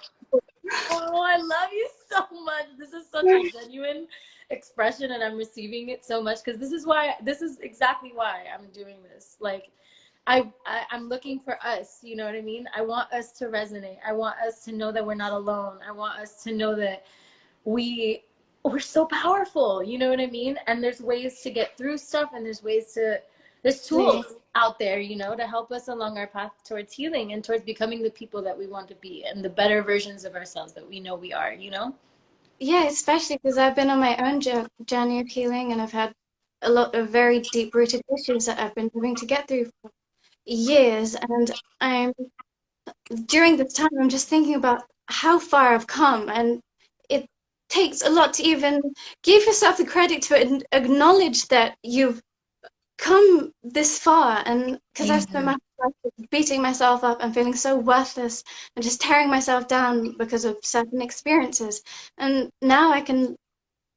Oh, I love you so much. This is such a genuine expression, and I'm receiving it so much because this is exactly why I'm doing this. Like, I'm looking for us, you know what I mean? I want us to resonate. I want us to know that we're not alone. I want us to know that we're so powerful, you know what I mean? And there's ways to get through stuff, and there's tools out there, you know, to help us along our path towards healing and towards becoming the people that we want to be and the better versions of ourselves that we know we are, you know? Yeah, especially because I've been on my own journey of healing, and I've had a lot of very deep-rooted issues that I've been having to get through for years. And I'm during this time, I'm just thinking about how far I've come, and it takes a lot to even give yourself the credit to acknowledge that you've come this far. And because I've spent my whole life beating myself up and feeling so worthless and just tearing myself down because of certain experiences, and now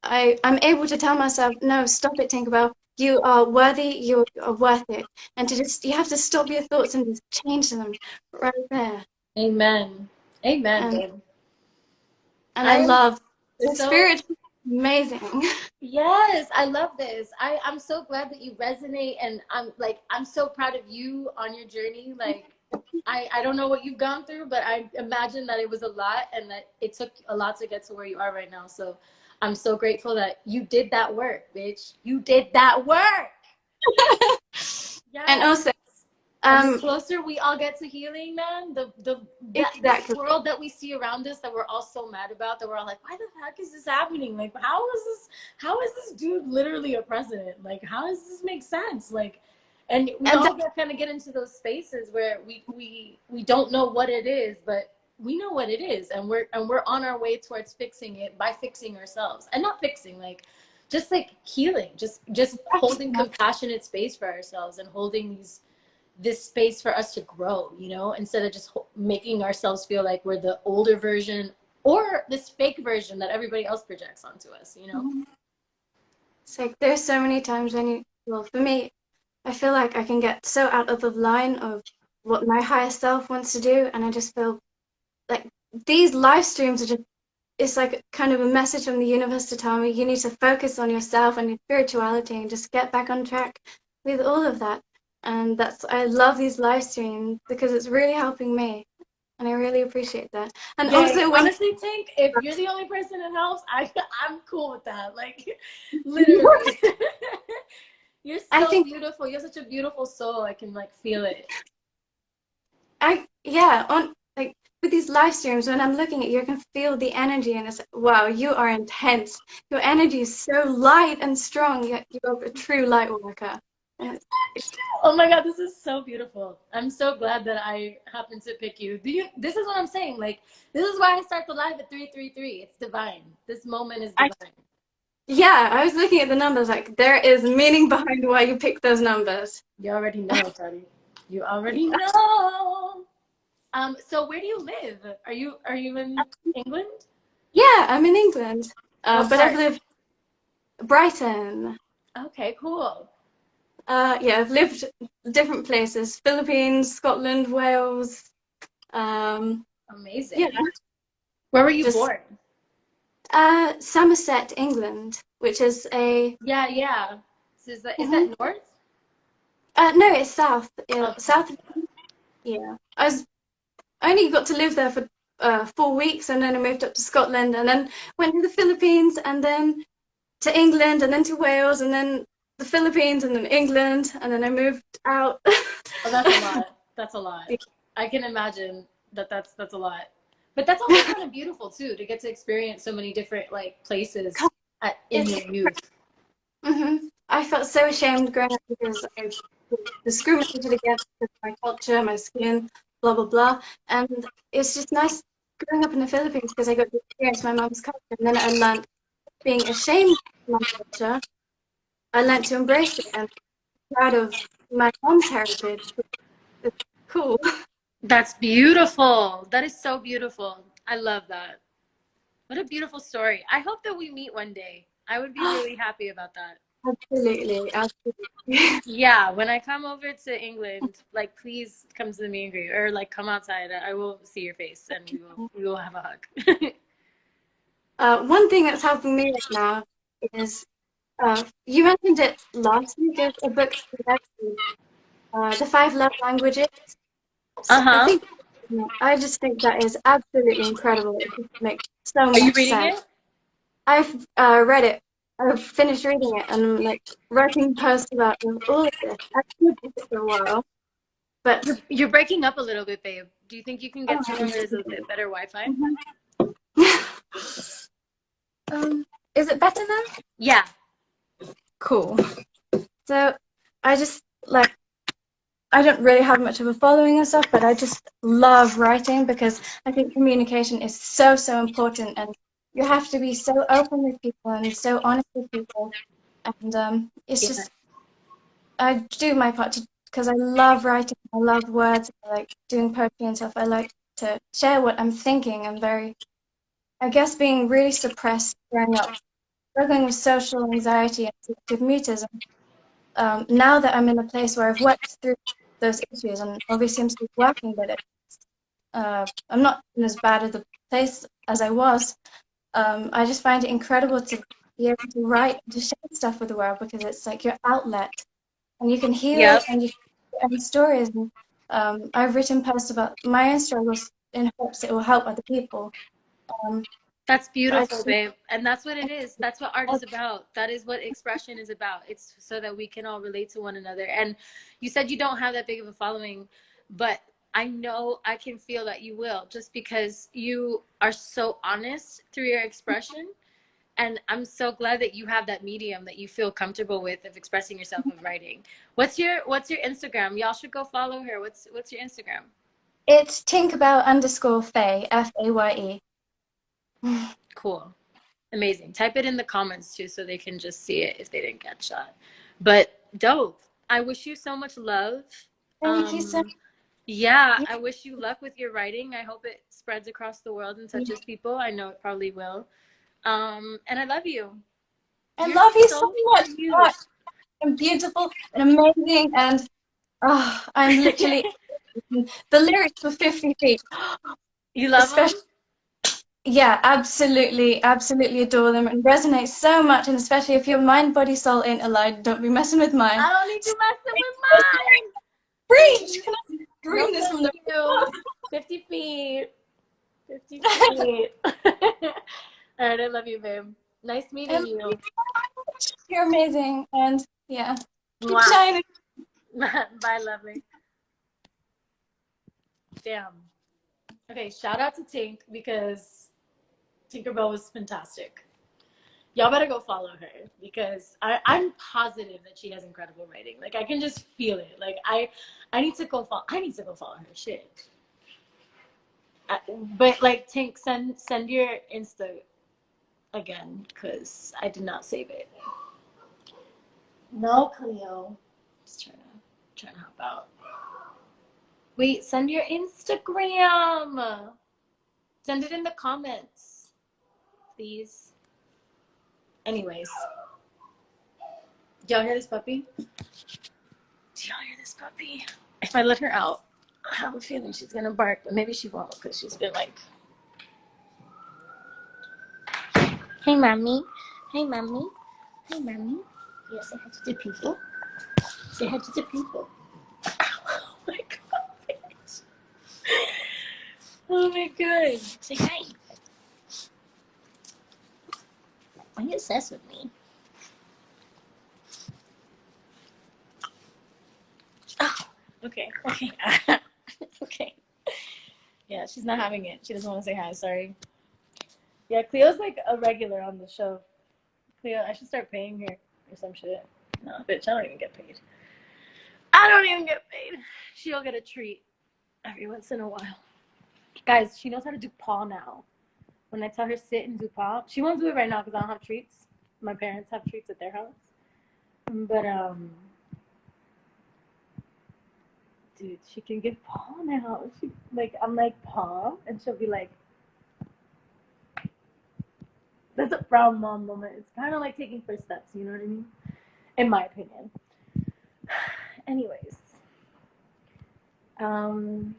I'm able to tell myself, no, stop it, Tinkerbell. You are worthy, you are worth it. And you have to stop your thoughts and just change them right there. Amen. Amen, And, babe. and I I am love the so spirit. Amazing. Yes, I love this. I'm so glad that you resonate, and I'm so proud of you on your journey. Like, I don't know what you've gone through, but I imagine that it was a lot and that it took a lot to get to where you are right now. So I'm so grateful that you did that work, bitch. You did that work. And Yes. also, And the closer we all get to healing, man, this exactly. world that we see around us that we're all so mad about, that we're all like, why the heck is this happening? Like, how is this dude literally a president? Like, how does this make sense? Like, and we And all kind of get into those spaces where we don't know what it is, but we know what it is, and we're on our way towards fixing it by fixing ourselves, and not fixing, like, just like healing, just holding compassionate space for ourselves and holding this space for us to grow, you know, instead of just making ourselves feel like we're the older version or this fake version that everybody else projects onto us, you know? it's like there's so many times when well, for me, I feel like I can get so out of the line of what my higher self wants to do, and I just feel like these live streams are just, it's like kind of a message from the universe to tell me you need to focus on yourself and your spirituality and just get back on track with all of that. And I love these live streams because it's really helping me, and I really appreciate that. And Yeah, also when honestly, Tink, if you're the only person it helps, I'm cool with that. Like, literally. You're I so think beautiful. You're such a beautiful soul. I can like feel it. yeah, on like with these live streams, when I'm looking at you, I can feel the energy, and it's like, wow, you are intense. Your energy is so light and strong, yet you're a true light worker. And Oh my God, this is so beautiful. I'm so glad that I happened to pick you. This is what I'm saying. Like, this is why I start the live at 333. It's divine. This moment is divine. yeah, I was looking at the numbers, like there is meaning behind why you picked those numbers. You already know, Teddy. You already know. So where do you live? Are you in England? Yeah, I'm in England, What but I've part? lived Brighton. Okay, cool. Yeah, I've lived different places: Philippines, Scotland, Wales. Yeah, Amazing. Where were you just born? Somerset, England, which is a Yeah. So is that Mhm. north? No, it's south. Yeah, Okay. south. Yeah, I only got to live there for 4 weeks, and then I moved up to Scotland, and then went to the Philippines, and then to England, and then to Wales, and then the Philippines, and then England, and then I moved out. Oh, that's a lot. That's a lot. I can imagine that's a lot. But that's also kind of beautiful too, to get to experience so many different like places in It's your youth. I felt so ashamed growing up because I was discriminated against because of my culture, my skin, blah blah blah. And it's just nice growing up in the Philippines because I got to experience my mom's culture, and then I learned being ashamed of my culture, I learned to embrace it and be proud of my mom's heritage. It's cool. That's beautiful. That is so beautiful. I love that. What a beautiful story. I hope that we meet one day. I would be really happy about that. Absolutely, absolutely. Yeah, when I come over to England, like please come to the meet and greet, or like come outside. I will see your face and we will have a hug. One thing that's helping me right now is you mentioned it last week, is a book that you read, The Five Love Languages. So I Uh-huh. think I just think that is absolutely incredible. It just makes so Are you much reading sense. it? I've read it. I've finished reading it, and I'm like writing posts about all of this. I've read it for a while, but You're breaking up a little bit, babe. Do you think you can get somewhere oh, where there's a bit better Wi-Fi? is it better now? Yeah. Cool. So I just like I don't really have much of a following and stuff, but I just love writing because I think communication is so, so important, and you have to be so open with people and so honest with people. And it's Yeah. just I do my part because I love writing. I love words. I like doing poetry and stuff. I like to share what I'm thinking. I'm very, I guess, being really suppressed growing up, struggling with social anxiety and selective mutism. Now that I'm in a place where I've worked through those issues, and obviously I'm still working, but I'm not in as bad of a place as I was. I just find it incredible to be able to write and to share stuff with the world because it's like your outlet, and you can heal Yep. and you can share stories. And I've written posts about my own struggles in hopes it will help other people. That's I beautiful, just, babe. And that's what it is. That's what art is about. That is what expression is about. It's so that we can all relate to one another. And you said you don't have that big of a following, but I know I can feel that you will just because you are so honest through your expression. And I'm so glad that you have that medium that you feel comfortable with of expressing yourself of writing. What's your Instagram? Y'all should go follow her. What's your Instagram? it's Tinkerbell_Faye, Faye. Cool. Amazing. Type it in the comments too so they can just see it if they didn't catch that. But dope. I wish you so much love. Thank you so Yeah, much. I wish you luck with your writing. I hope it spreads across the world and touches people. I know it probably will. And I love you. I You're love you so so much. cute. And beautiful and amazing, and I'm literally the lyrics for 50 Feet, You love them? especially. Yeah, absolutely, absolutely adore them and resonate so much, and especially if your mind, body, soul ain't aligned, don't be messing with mine. I don't need you messing with mine. Preach! Can I No, scream this thank from the you. 50 feet. 50 feet. All right, I love you, babe. Nice I meeting love you you. so much. You're amazing, and yeah, keep Mwah. shining. Bye, lovely. Damn. Okay, shout out to Tink because Tinkerbell was fantastic. Y'all better go follow her because I'm positive that she has incredible writing. Like I can just feel it. Like I need to go follow. I need to go follow her shit. But like Tink, send your Insta again because I did not save it. No, Cleo. Just trying to help out. Wait, send your Instagram. Send it in the comments, please. Anyways, do y'all hear this puppy? Do y'all hear this puppy? If I let her out, I have a feeling she's gonna bark, but maybe she won't because she's been like, "Hey, mommy. Hey, mommy. Hey, mommy. Yeah, say hi to the people. Say hi to the people." Oh my god. Bitch. Oh my god. Say hi. Are you obsessed with me? Oh, okay. Okay. Okay. Yeah, she's not having it. She doesn't want to say hi. Sorry. Yeah, Cleo's like a regular on the show. Cleo, I should start paying her or some shit. No, bitch, I don't even get paid. I don't even get paid. She'll get a treat every once in a while. Guys, she knows how to do paw now. when I tell her sit and do pop. She won't do it right now because I don't have treats. My parents have treats at their house. But dude, she can give paw now. I'm like paw, and she'll be like, that's a proud mom moment. It's kind of like taking first steps. You know what I mean? In my opinion. Anyways, damn,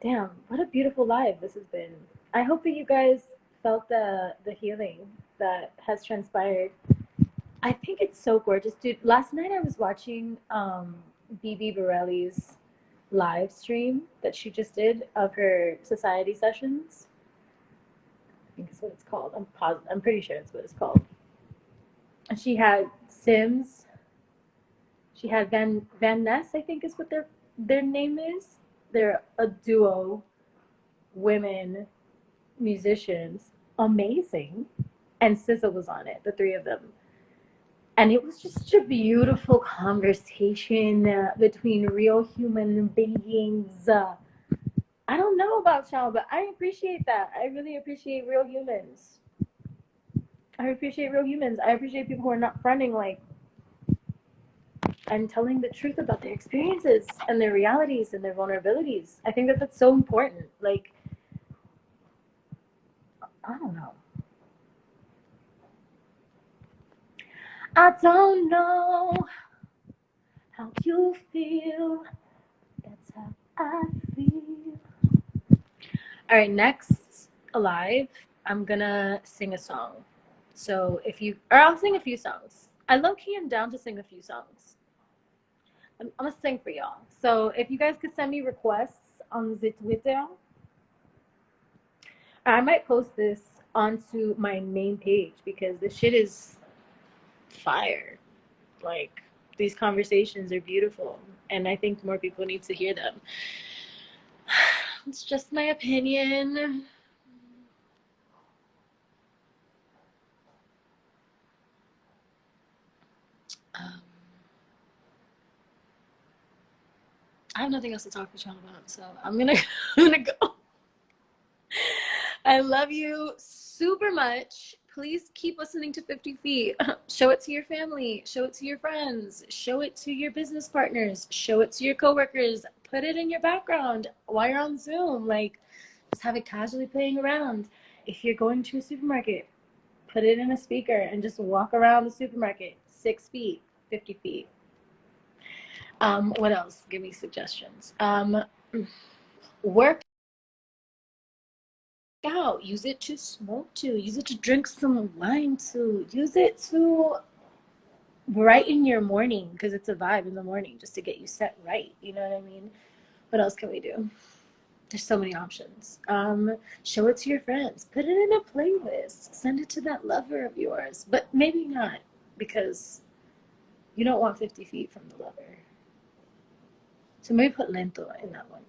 what a beautiful live this has been. I hope that you guys felt the healing that has transpired. I think it's so gorgeous, dude. Last night I was watching BB Borelli's live stream that she just did of her society sessions. I think it's what it's called. I'm pretty sure it's what it's called. And she had Sims. She had Van Ness, I think is what their name is. They're a duo, women musicians, amazing. And SZA was on it, the three of them. And it was just a beautiful conversation between real human beings. I don't know about y'all, but I appreciate that. I really appreciate real humans. I appreciate real humans. I appreciate people who are not fronting like and telling the truth about their experiences and their realities and their vulnerabilities. I think that that's so important. Like, I don't know. I don't know how you feel. That's how I feel. All right, next alive, I'm gonna sing a song. So I'll sing a few songs. I low-key am down to sing a few songs. I'm gonna sing for y'all. So if you guys could send me requests on the Twitter, I might post this onto my main page because this shit is fire. Like, these conversations are beautiful, and I think more people need to hear them. It's just my opinion. I have nothing else to talk to y'all about, so I'm gonna go. I love you super much. Please keep listening to 50 Feet. Show it to your family. Show it to your friends. Show it to your business partners. Show it to your coworkers. Put it in your background while you're on Zoom. Like, just have it casually playing around. If you're going to a supermarket, put it in a speaker and just walk around the supermarket. 6 feet, 50 feet. What else? Give me suggestions. Work out. Use it to smoke to. Use it to drink some wine to. Use it to brighten your morning because it's a vibe in the morning just to get you set right. You know what I mean? What else can we do? There's so many options. Show it to your friends. Put it in a playlist. Send it to that lover of yours. But maybe not because you don't want 50 feet from the lover. So maybe put lento in that one.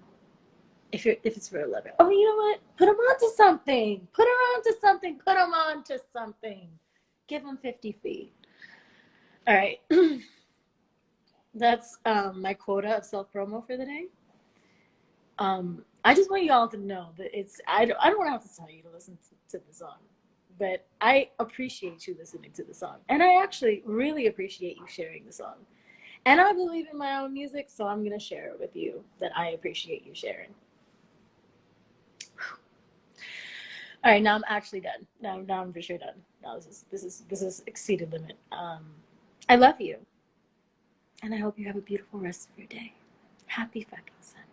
If it's for a lover. Oh, you know what? Put them onto something. Put her onto something. Put them onto something. Give them 50 feet. All right. That's my quota of self-promo for the day. I just want you all to know that I don't want to have to tell you to listen to the song, but I appreciate you listening to the song. And I actually really appreciate you sharing the song. And I believe in my own music, so I'm going to share it with you that I appreciate you sharing. All right, now I'm actually done. Now I'm for sure done. Now this is exceeded limit. I love you, and I hope you have a beautiful rest of your day. Happy fucking Sunday.